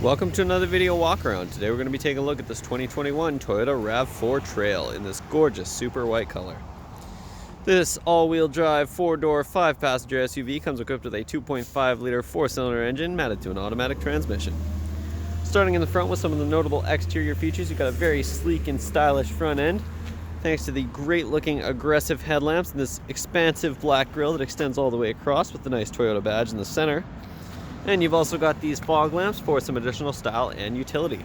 Welcome to another video walk around. Today we're going to be taking a look at this 2021 Toyota RAV4 Trail in this gorgeous super white color. This all-wheel drive 4-door 5-passenger SUV comes equipped with a 2.5 liter 4-cylinder engine mounted to an automatic transmission. Starting in the front with some of the notable exterior features, you've got a very sleek and stylish front end thanks to the great looking aggressive headlamps and this expansive black grille that extends all the way across with the nice Toyota badge in the center. And you've also got these fog lamps for some additional style and utility.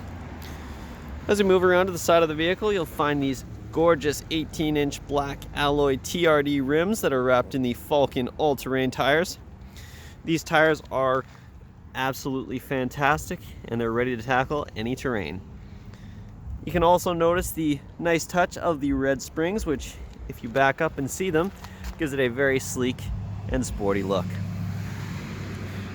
As we move around to the side of the vehicle, you'll find these gorgeous 18-inch black alloy TRD rims that are wrapped in the Falcon all-terrain tires. These tires are absolutely fantastic and they're ready to tackle any terrain. You can also notice the nice touch of the red springs, which, if you back up and see them, gives it a very sleek and sporty look.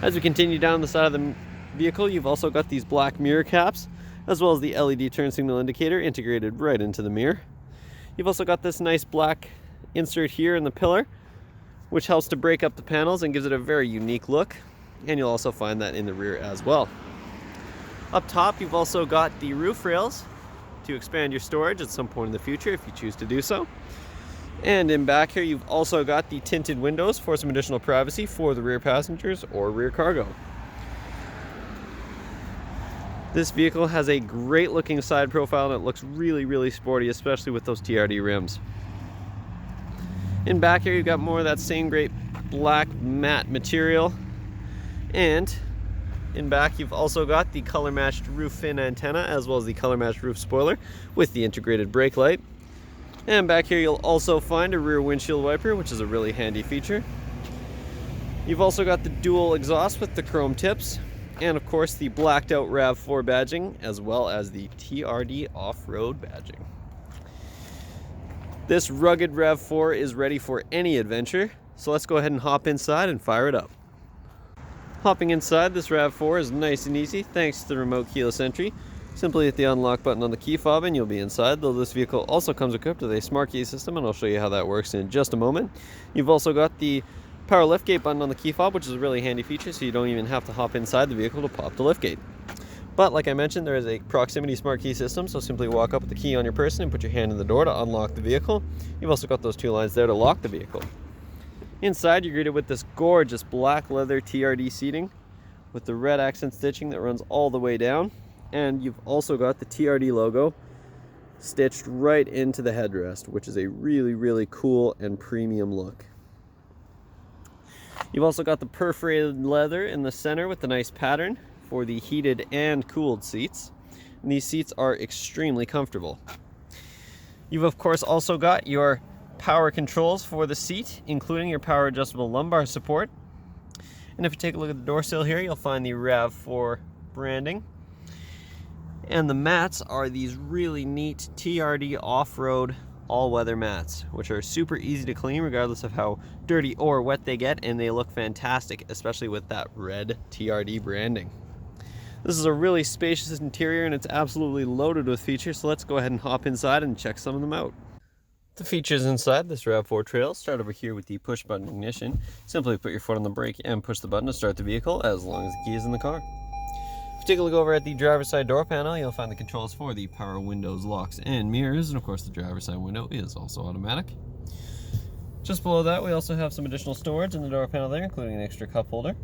As we continue down the side of the vehicle, you've also got these black mirror caps, as well as the LED turn signal indicator integrated right into the mirror. You've also got this nice black insert here in the pillar, which helps to break up the panels and gives it a very unique look. And you'll also find that in the rear as well. Up top, you've also got the roof rails to expand your storage at some point in the future if you choose to do so. And in back here, you've also got the tinted windows for some additional privacy for the rear passengers or rear cargo. This vehicle has a great looking side profile and it looks really sporty, especially with those TRD rims. In back here, you've got more of that same great black matte material. And in back, you've also got the color matched roof fin antenna as well as the color matched roof spoiler with the integrated brake light. And back here you'll also find a rear windshield wiper, which is a really handy feature. You've also got the dual exhaust with the chrome tips, and of course the blacked out RAV4 badging, as well as the TRD off-road badging. This rugged RAV4 is ready for any adventure, so let's go ahead and hop inside and fire it up. Hopping inside, this RAV4 is nice and easy thanks to the remote keyless entry. Simply hit the unlock button on the key fob and you'll be inside, though this vehicle also comes equipped with a smart key system, and I'll show you how that works in just a moment. You've also got the power liftgate button on the key fob, which is a really handy feature, so you don't even have to hop inside the vehicle to pop the liftgate. But like I mentioned, there is a proximity smart key system, so simply walk up with the key on your person and put your hand in the door to unlock the vehicle. You've also got those two lines there to lock the vehicle. Inside, you're greeted with this gorgeous black leather TRD seating with the red accent stitching that runs all the way down. And you've also got the TRD logo stitched right into the headrest, which is a really cool and premium look. You've also got the perforated leather in the center with the nice pattern for the heated and cooled seats. And these seats are extremely comfortable. You've of course also got your power controls for the seat, including your power adjustable lumbar support. And if you take a look at the door sill here, you'll find the RAV4 branding. And the mats are these really neat TRD off-road all-weather mats, which are super easy to clean regardless of how dirty or wet they get, and they look fantastic, especially with that red TRD branding. This is a really spacious interior and it's absolutely loaded with features, so let's go ahead and hop inside and check some of them out. The features inside this RAV4 Trail start over here with the push button ignition. Simply put your foot on the brake and push the button to start the vehicle as long as the key is in the car. Take a look over at the driver's side door panel. You'll find the controls for the power windows, locks, and mirrors, and of course the driver's side window is also automatic. Just below that, we also have some additional storage in the door panel there, including an extra cup holder.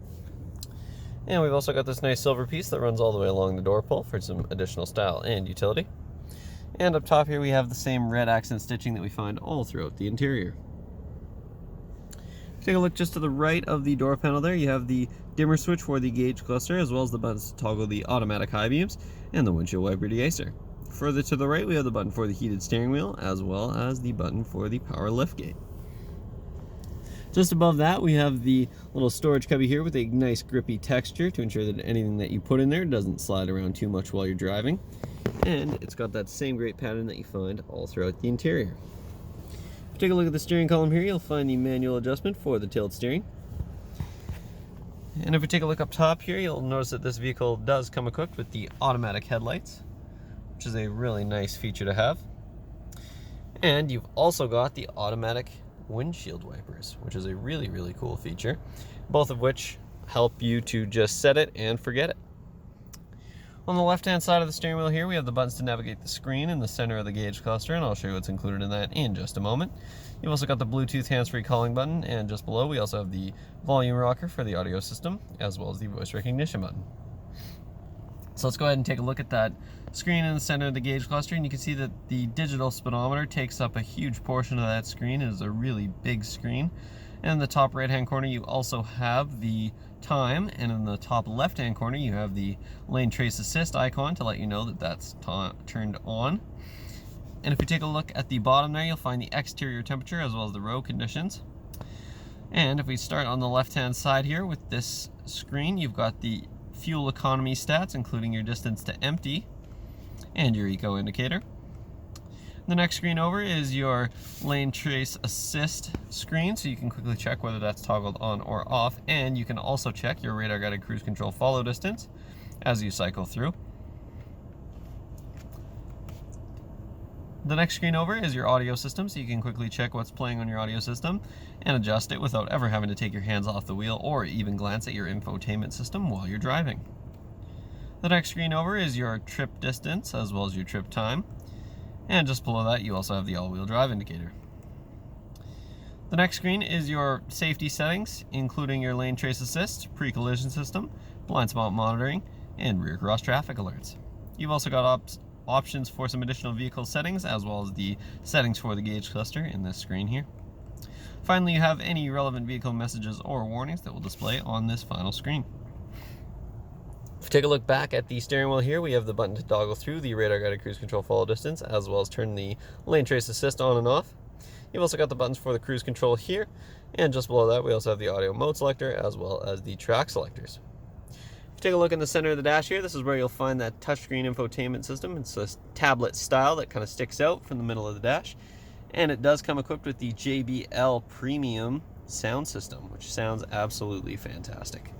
And we've also got this nice silver piece that runs all the way along the door pull for some additional style and utility. And up top here we have the same red accent stitching that we find all throughout the interior. Take a look just to the right of the door panel there. You have the dimmer switch for the gauge cluster, as well as the buttons to toggle the automatic high beams and the windshield wiper deicer. Further to the right, we have the button for the heated steering wheel, as well as the button for the power liftgate. Just above that, we have the little storage cubby here with a nice grippy texture to ensure that anything that you put in there doesn't slide around too much while you're driving. And it's got that same great pattern that you find all throughout the interior. Take a look at the steering column here, you'll find the manual adjustment for the tilt steering. And if we take a look up top here, you'll notice that this vehicle does come equipped with the automatic headlights, which is a really nice feature to have. And you've also got the automatic windshield wipers, which is a really cool feature, both of which help you to just set it and forget it. On the left-hand side of the steering wheel here, we have the buttons to navigate the screen in the center of the gauge cluster, and I'll show you what's included in that in just a moment. You've also got the Bluetooth hands-free calling button, and just below we also have the volume rocker for the audio system, as well as the voice recognition button. So let's go ahead and take a look at that screen in the center of the gauge cluster, and you can see that the digital speedometer takes up a huge portion of that screen. It is a really big screen. And in the top right-hand corner, you also have the time, and in the top left-hand corner, you have the lane trace assist icon to let you know that that's turned on. And if you take a look at the bottom there, you'll find the exterior temperature as well as the road conditions. And if we start on the left-hand side here with this screen, you've got the fuel economy stats, including your distance to empty and your eco indicator. The next screen over is your lane trace assist screen, so you can quickly check whether that's toggled on or off, and you can also check your radar guided cruise control follow distance as you cycle through. The next screen over is your audio system, so you can quickly check what's playing on your audio system and adjust it without ever having to take your hands off the wheel or even glance at your infotainment system while you're driving. The next screen over is your trip distance as well as your trip time. And just below that, you also have the all-wheel drive indicator. The next screen is your safety settings, including your lane trace assist, pre-collision system, blind spot monitoring, and rear cross traffic alerts. You've also got options for some additional vehicle settings, as well as the settings for the gauge cluster in this screen here. Finally, you have any relevant vehicle messages or warnings that will display on this final screen. If you take a look back at the steering wheel here, we have the button to toggle through the radar guided cruise control follow distance, as well as turn the lane trace assist on and off. You've also got the buttons for the cruise control here, and just below that we also have the audio mode selector as well as the track selectors. If you take a look in the center of the dash here, this is where you'll find that touchscreen infotainment system. It's a tablet style that kind of sticks out from the middle of the dash, and it does come equipped with the JBL premium sound system, which sounds absolutely fantastic.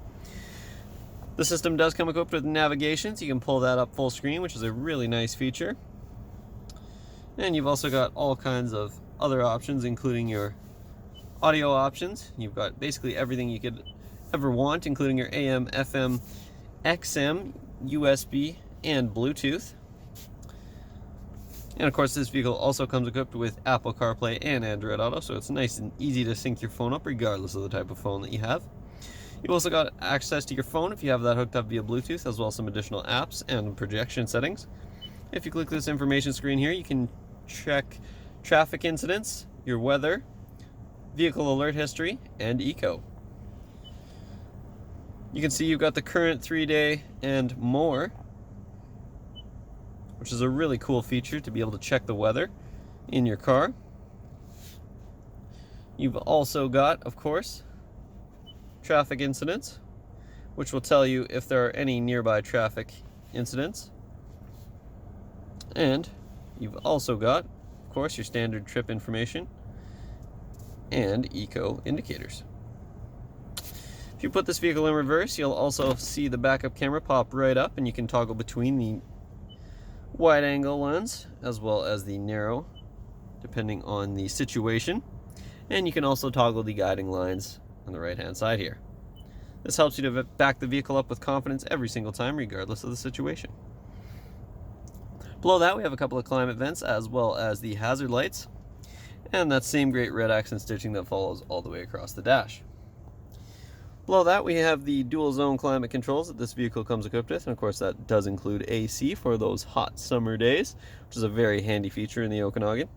The system does come equipped with navigation, so you can pull that up full screen, which is a really nice feature. And you've also got all kinds of other options, including your audio options. You've got basically everything you could ever want, including your AM, FM, XM, USB, and Bluetooth. And of course, this vehicle also comes equipped with Apple CarPlay and Android Auto, so it's nice and easy to sync your phone up regardless of the type of phone that you have. You've also got access to your phone if you have that hooked up via Bluetooth, as well as some additional apps and projection settings. If you click this information screen here, you can check traffic incidents, your weather, vehicle alert history, and eco. You can see you've got the current 3-day and more, which is a really cool feature to be able to check the weather in your car. You've also got, of course, traffic incidents, which will tell you if there are any nearby traffic incidents. And you've also got, of course, your standard trip information and eco indicators. If you put this vehicle in reverse, you'll also see the backup camera pop right up, and you can toggle between the wide angle lens as well as the narrow, depending on the situation. And you can also toggle the guiding lines on the right hand side here. This helps you to back the vehicle up with confidence every single time, regardless of the situation. Below that we have a couple of climate vents as well as the hazard lights, and that same great red accent stitching that follows all the way across the dash. Below that we have the dual zone climate controls that this vehicle comes equipped with, and of course that does include AC for those hot summer days, which is a very handy feature in the Okanagan.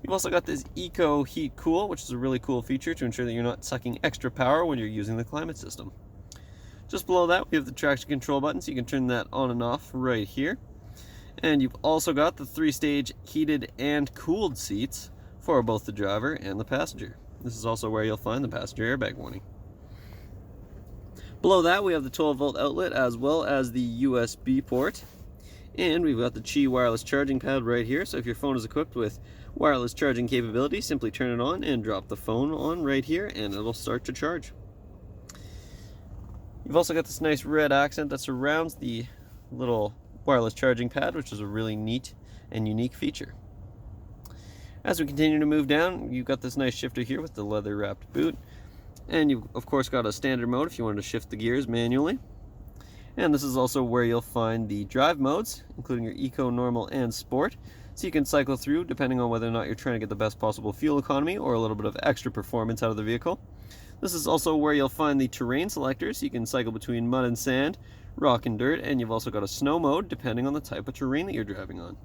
You've also got this Eco Heat Cool, which is a really cool feature to ensure that you're not sucking extra power when you're using the climate system. Just below that, we have the traction control button, so you can turn that on and off right here. And you've also got the 3-stage heated and cooled seats for both the driver and the passenger. This is also where you'll find the passenger airbag warning. Below that, we have the 12-volt outlet as well as the USB port. And we've got the Qi wireless charging pad right here, so if your phone is equipped with wireless charging capability, simply turn it on and drop the phone on right here and it'll start to charge. You've also got this nice red accent that surrounds the little wireless charging pad, which is a really neat and unique feature. As we continue to move down, you've got this nice shifter here with the leather wrapped boot, and you've of course got a standard mode if you wanted to shift the gears manually. And this is also where you'll find the drive modes, including your Eco, Normal, and Sport. So you can cycle through depending on whether or not you're trying to get the best possible fuel economy or a little bit of extra performance out of the vehicle. This is also where you'll find the terrain selectors. You can cycle between mud and sand, rock and dirt, and you've also got a snow mode depending on the type of terrain that you're driving on.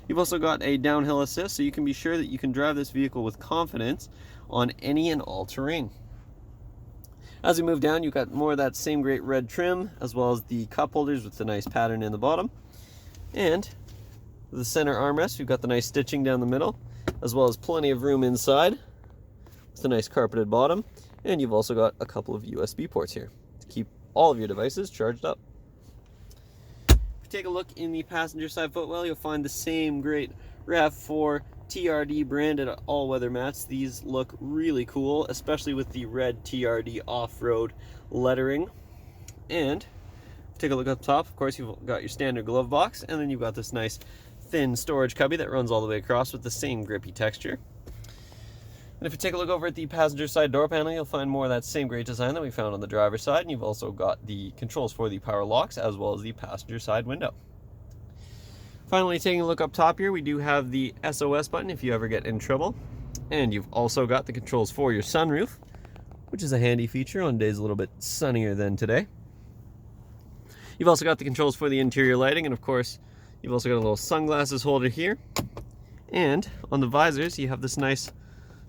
You've also got a downhill assist, so you can be sure that you can drive this vehicle with confidence on any and all terrain. As we move down, you've got more of that same great red trim, as well as the cup holders with the nice pattern in the bottom. And the center armrest, you've got the nice stitching down the middle, as well as plenty of room inside. It's a nice carpeted bottom, and you've also got a couple of USB ports here to keep all of your devices charged up. If you take a look in the passenger side footwell, you'll find the same great RAV4 TRD branded all-weather mats. These look really cool, especially with the red TRD off-road lettering. And take a look up top. Of course, you've got your standard glove box, and then you've got this nice thin storage cubby that runs all the way across with the same grippy texture. And if you take a look over at the passenger side door panel, you'll find more of that same great design that we found on the driver's side, and you've also got the controls for the power locks as well as the passenger side window. Finally, taking a look up top here, we do have the SOS button if you ever get in trouble. And you've also got the controls for your sunroof, which is a handy feature on days a little bit sunnier than today. You've also got the controls for the interior lighting, and of course, you've also got a little sunglasses holder here. And on the visors, you have this nice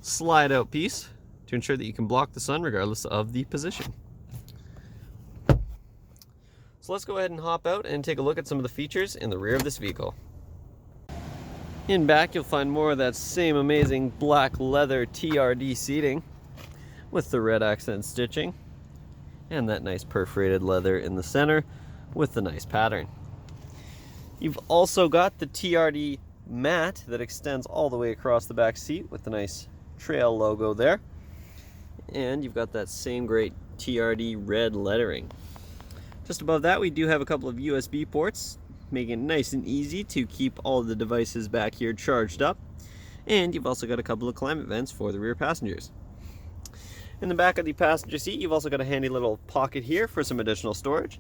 slide out piece to ensure that you can block the sun regardless of the position. So let's go ahead and hop out and take a look at some of the features in the rear of this vehicle. In back, you'll find more of that same amazing black leather TRD seating with the red accent stitching and that nice perforated leather in the center with the nice pattern. You've also got the TRD mat that extends all the way across the back seat with the nice Trail logo there. And you've got that same great TRD red lettering. Just above that, we do have a couple of USB ports, making it nice and easy to keep all of the devices back here charged up. And you've also got a couple of climate vents for the rear passengers. In the back of the passenger seat, you've also got a handy little pocket here for some additional storage.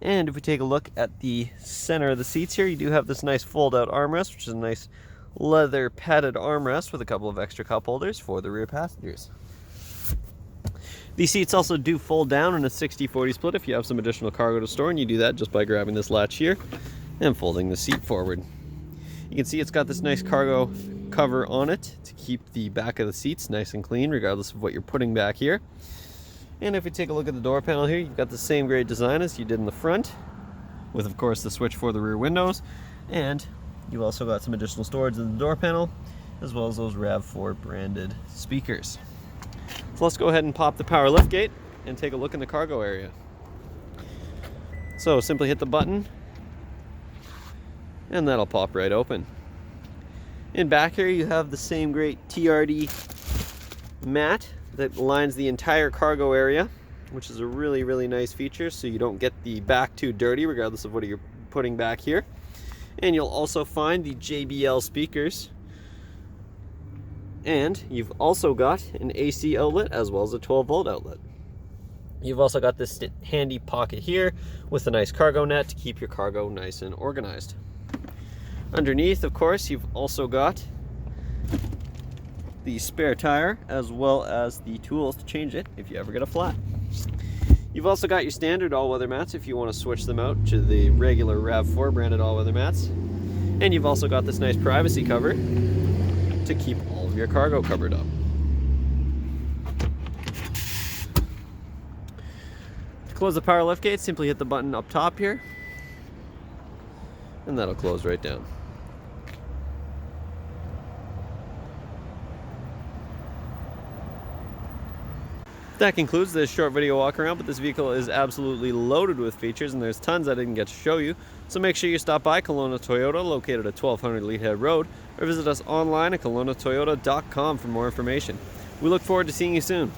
And if we take a look at the center of the seats here, you do have this nice fold-out armrest, which is a nice leather padded armrest with a couple of extra cup holders for the rear passengers. These seats also do fold down in a 60-40 split if you have some additional cargo to store, and you do that just by grabbing this latch here and folding the seat forward. You can see it's got this nice cargo cover on it to keep the back of the seats nice and clean regardless of what you're putting back here. And if we take a look at the door panel here, you've got the same great design as you did in the front, with of course the switch for the rear windows, and you've also got some additional storage in the door panel as well as those RAV4 branded speakers. So let's go ahead and pop the power liftgate and take a look in the cargo area. So simply hit the button and that'll pop right open. In back here you have the same great TRD mat that lines the entire cargo area, which is a really nice feature so you don't get the back too dirty regardless of what you're putting back here. And you'll also find the JBL speakers. And you've also got an AC outlet as well as a 12-volt outlet. You've also got this handy pocket here with a nice cargo net to keep your cargo nice and organized. Underneath, of course, you've also got the spare tire as well as the tools to change it if you ever get a flat. You've also got your standard all-weather mats if you want to switch them out to the regular RAV4 branded all-weather mats. And you've also got this nice privacy cover to keep all of your cargo covered up. To close the power liftgate, simply hit the button up top here, and that'll close right down. That concludes this short video walk around, but this vehicle is absolutely loaded with features and there's tons I didn't get to show you. So make sure you stop by Kelowna Toyota, located at 1200 Leadhead Road, or visit us online at KelownaToyota.com for more information. We look forward to seeing you soon.